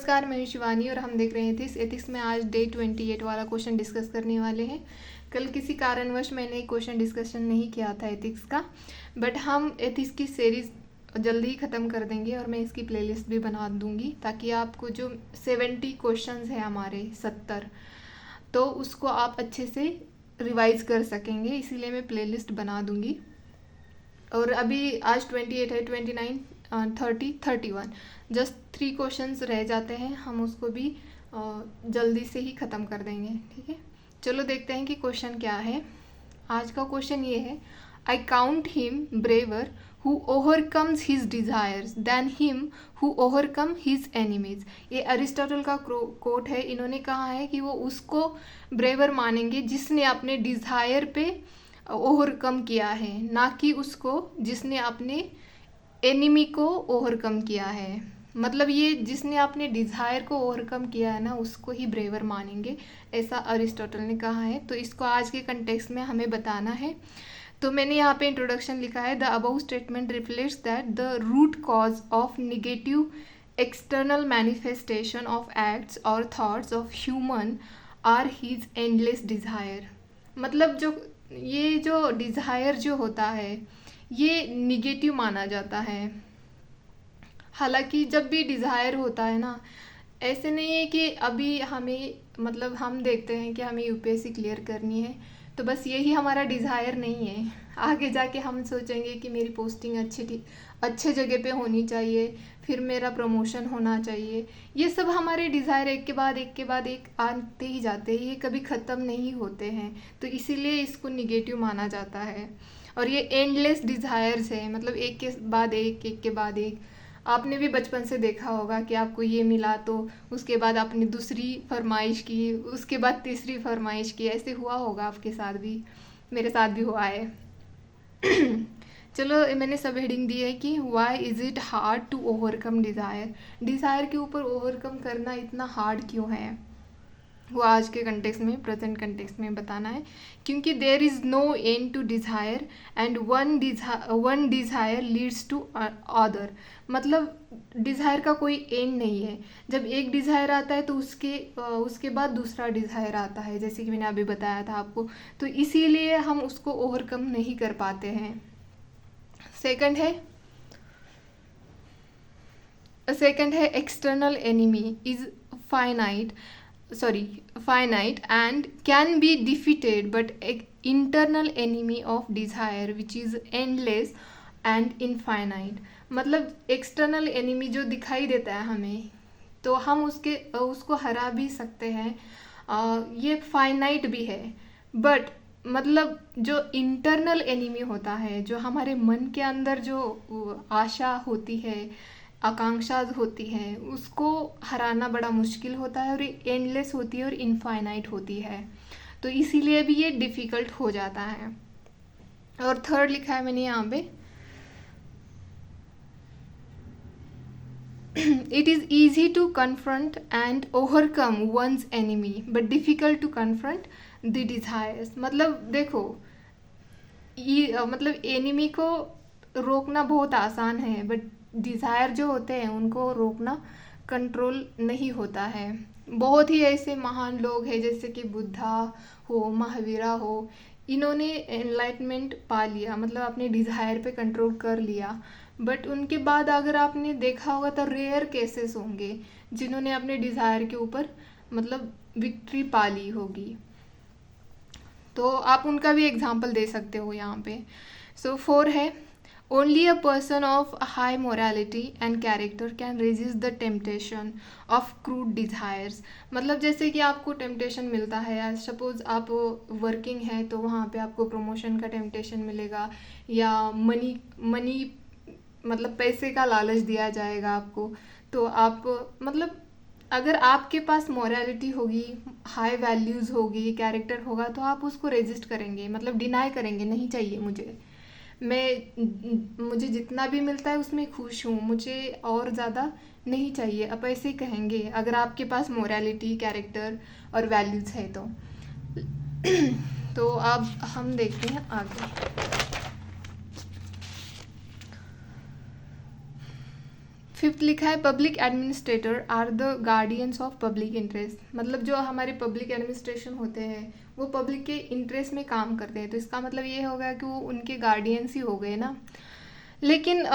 नमस्कार, मैं हूं शिवानी और हम देख रहे हैं एथिक्स में आज डे 28 वाला क्वेश्चन डिस्कस करने वाले हैं। कल किसी कारणवश मैंने एक क्वेश्चन डिस्कशन नहीं किया था एथिक्स का, बट हम एथिक्स की सीरीज़ जल्दी ही ख़त्म कर देंगे और मैं इसकी प्लेलिस्ट भी बना दूंगी ताकि आपको जो 70 क्वेश्चंस है हमारे 70, तो उसको आप अच्छे से रिवाइज कर सकेंगे, इसीलिए मैं प्लेलिस्ट बना दूंगी। और अभी आज 28 है, 29, 30, 31 जस्ट 3 क्वेश्चंस रह जाते हैं, हम उसको भी जल्दी से ही ख़त्म कर देंगे। ठीक है, चलो देखते हैं कि क्वेश्चन क्या है। आज का क्वेश्चन ये है, I count him braver who overcomes his desires than him who overcome his enemies. ये अरिस्टोटल का कोट है। इन्होंने कहा है कि वो उसको ब्रेवर मानेंगे जिसने अपने डिज़ायर पे ओवरकम किया है, ना कि उसको जिसने अपने एनिमी को ओवरकम किया है। मतलब ये जिसने अपने डिज़ायर को ओवरकम किया है ना, उसको ही ब्रेवर मानेंगे, ऐसा अरिस्टोटल ने कहा है। तो इसको आज के कंटेक्स्ट में हमें बताना है। तो मैंने यहाँ पे इंट्रोडक्शन लिखा है, the above statement reflects that the root cause of negative external manifestation of acts और thoughts of human are his endless desire. मतलब ये जो डिज़ायर जो होता है ये निगेटिव माना जाता है। हालांकि जब भी डिज़ायर होता है ना, ऐसे नहीं है कि अभी हमें मतलब हम देखते हैं कि हमें यूपीएससी क्लियर करनी है तो बस यही हमारा डिज़ायर नहीं है। आगे जाके हम सोचेंगे कि मेरी पोस्टिंग अच्छे जगह पे होनी चाहिए, फिर मेरा प्रमोशन होना चाहिए। ये सब हमारे डिज़ायर एक के बाद एक आते ही जाते हैं, ये कभी ख़त्म नहीं होते हैं, तो इसीलिए इसको निगेटिव माना जाता है। और ये एंडलेस डिज़ायर्स है, मतलब एक के बाद एक। आपने भी बचपन से देखा होगा कि आपको ये मिला तो उसके बाद आपने दूसरी फरमाइश की, उसके बाद तीसरी फरमाइश की, ऐसे हुआ होगा आपके साथ भी, मेरे साथ भी हुआ है। चलो, मैंने सब हेडिंग दी है कि why is it hard to overcome desire. Desire के ऊपर ओवरकम करना इतना हार्ड क्यों है, वो आज के कंटेक्स्ट में, प्रेजेंट कंटेक्स्ट में बताना है। क्योंकि there is no end to desire and one desire leads to other. मतलब डिज़ायर का कोई एंड नहीं है। जब एक डिज़ायर आता है तो उसके बाद दूसरा डिज़ायर आता है, जैसे कि मैंने अभी बताया था आपको, तो इसीलिए हम उसको ओवरकम नहीं कर पाते हैं। सेकंड है external enemy is finite and can be defeated, but internal enemy of desire which is endless and infinite। मतलब एक्सटर्नल एनिमी जो दिखाई देता है हमें, तो हम उसको हरा भी सकते हैं, ये फाइनाइट भी है। बट मतलब जो इंटरनल एनिमी होता है, जो हमारे मन के अंदर जो आशा होती है, आकांक्षा होती है, उसको हराना बड़ा मुश्किल होता है, और ये एंडलेस होती है और इनफाइनाइट होती है, तो इसीलिए भी ये डिफ़िकल्ट हो जाता है। और थर्ड लिखा है मैंने यहाँ पे, it is easy to confront and overcome once enemy but difficult to confront the desires. मतलब देखो, मतलब एनिमी को रोकना बहुत आसान है, बट डिज़ायर जो होते हैं उनको रोकना कंट्रोल नहीं होता है। बहुत ही ऐसे महान लोग हैं जैसे कि बुद्धा हो, महावीरा हो, इन्होंने एनलाइटमेंट पा लिया, मतलब अपने डिज़ायर पे कंट्रोल कर लिया। बट उनके बाद अगर आपने देखा होगा तो रेयर केसेस होंगे जिन्होंने अपने डिज़ायर के ऊपर मतलब विक्ट्री पा ली होगी, तो आप उनका भी एग्जाम्पल दे सकते हो यहाँ पे। सो 4 है, only a person of high morality and character can resist the temptation of crude desires. मतलब जैसे कि आपको टेम्पटेशन मिलता है, सपोज आप वर्किंग हैं तो वहाँ पे आपको प्रमोशन का टेम्पटेशन मिलेगा, या मनी मतलब पैसे का लालच दिया जाएगा आपको, तो आप मतलब अगर आपके पास मोरालिटी होगी, हाई वैल्यूज़ होगी, कैरेक्टर होगा, तो आप उसको रेजिस्ट करेंगे, मतलब डिनाई करेंगे, नहीं चाहिए मुझे जितना भी मिलता है उसमें खुश हूँ, मुझे और ज़्यादा नहीं चाहिए, आप ऐसे ही कहेंगे अगर आपके पास मोरालिटी, कैरेक्टर और वैल्यूज़ है तो। तो अब हम देखते हैं आगे। फिफ्थ लिखा है public administrator are the guardians of public interest. मतलब जो हमारे पब्लिक एडमिनिस्ट्रेशन होते हैं वो पब्लिक के इंटरेस्ट में काम करते हैं, तो इसका मतलब ये होगा कि वो उनके गार्डियंस ही हो गए ना। लेकिन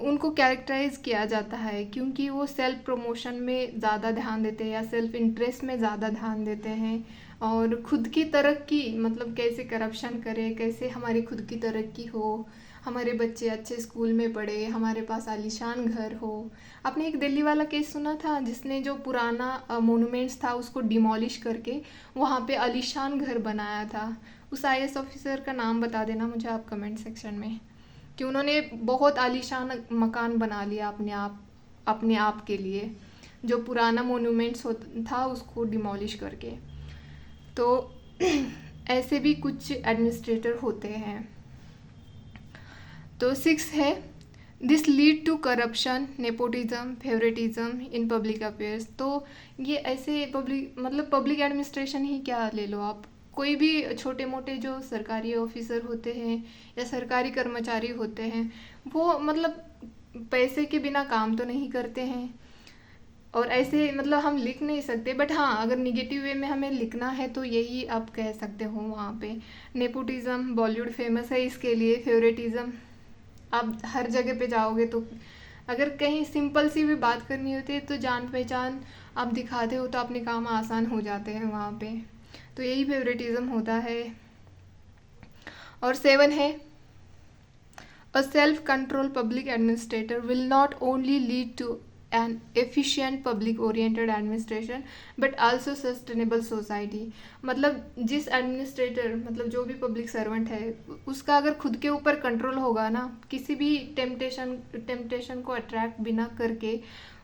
उनको कैरेक्टराइज किया जाता है क्योंकि वो सेल्फ प्रमोशन में ज़्यादा ध्यान देते हैं या सेल्फ इंटरेस्ट में ज़्यादा ध्यान देते हैं, और खुद की तरक्की मतलब कैसे करप्शन करें, कैसे हमारी खुद की तरक्की हो, हमारे बच्चे अच्छे स्कूल में पढ़े, हमारे पास आलीशान घर हो। आपने एक दिल्ली वाला केस सुना था जिसने जो पुराना मोनूमेंट्स था उसको डिमोलिश करके वहाँ पे आलीशान घर बनाया था। उस IAS ऑफिसर का नाम बता देना मुझे आप कमेंट सेक्शन में, कि उन्होंने बहुत आलीशान मकान बना लिया अपने आप के लिए, जो पुराना मोनूमेंट्स था उसको डिमोलिश करके। तो ऐसे भी कुछ एडमिनिस्ट्रेटर होते हैं। तो 6 है this lead to corruption, nepotism, favouritism in public affairs. तो ये ऐसे पब्लिक एडमिनिस्ट्रेशन ही क्या ले लो आप, कोई भी छोटे मोटे जो सरकारी ऑफिसर होते हैं या सरकारी कर्मचारी होते हैं वो पैसे के बिना काम तो नहीं करते हैं। और ऐसे हम लिख नहीं सकते, बट हाँ अगर निगेटिव वे में हमें लिखना है तो यही आप कह सकते हो वहाँ पे। नेपोटिज्म बॉलीवुड फेमस है इसके लिए। फेवरेटिज्म आप हर जगह पे जाओगे तो अगर कहीं सिंपल सी भी बात करनी होती है तो जान पहचान आप दिखाते हो तो अपने काम आसान हो जाते हैं वहाँ पे, तो यही फेवरेटिज्म होता है। और 7 है a self control public administrator will not only lead to an efficient public oriented administration but also sustainable society. जिस एडमिनिस्ट्रेटर जो भी पब्लिक सर्वेंट है उसका अगर खुद के ऊपर कंट्रोल होगा ना, किसी भी टेम्पटेशन को अट्रैक्ट बिना करके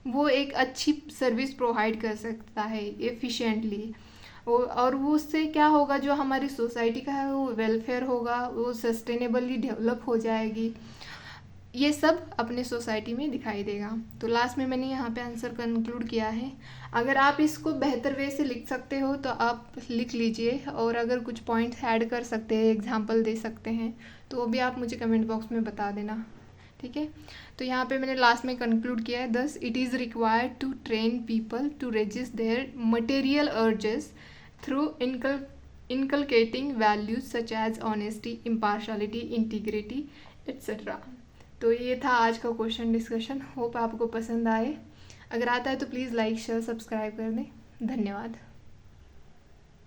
वो एक अच्छी सर्विस प्रोवाइड कर सकता है एफिशिएंटली। और वो उससे क्या होगा, जो हमारी सोसाइटी का है वो वेलफेयर होगा, वो सस्टेनेबली डेवलप हो जाएगी। ये सब अपने सोसाइटी में दिखाई देगा। तो लास्ट में मैंने यहाँ पे आंसर कंक्लूड किया है। अगर आप इसको बेहतर वे से लिख सकते हो तो आप लिख लीजिए, और अगर कुछ पॉइंट्स ऐड कर सकते हैं, एग्जांपल दे सकते हैं, तो वो भी आप मुझे कमेंट बॉक्स में बता देना, ठीक है। तो यहाँ पे मैंने लास्ट में कंक्लूड किया है, thus it is required to train people to resist their material urges through inculcating values such as honesty, impartiality, integrity etc. तो ये था आज का क्वेश्चन डिस्कशन। होप आपको पसंद आए। अगर आता है तो प्लीज़ लाइक शेयर सब्सक्राइब कर दें। धन्यवाद।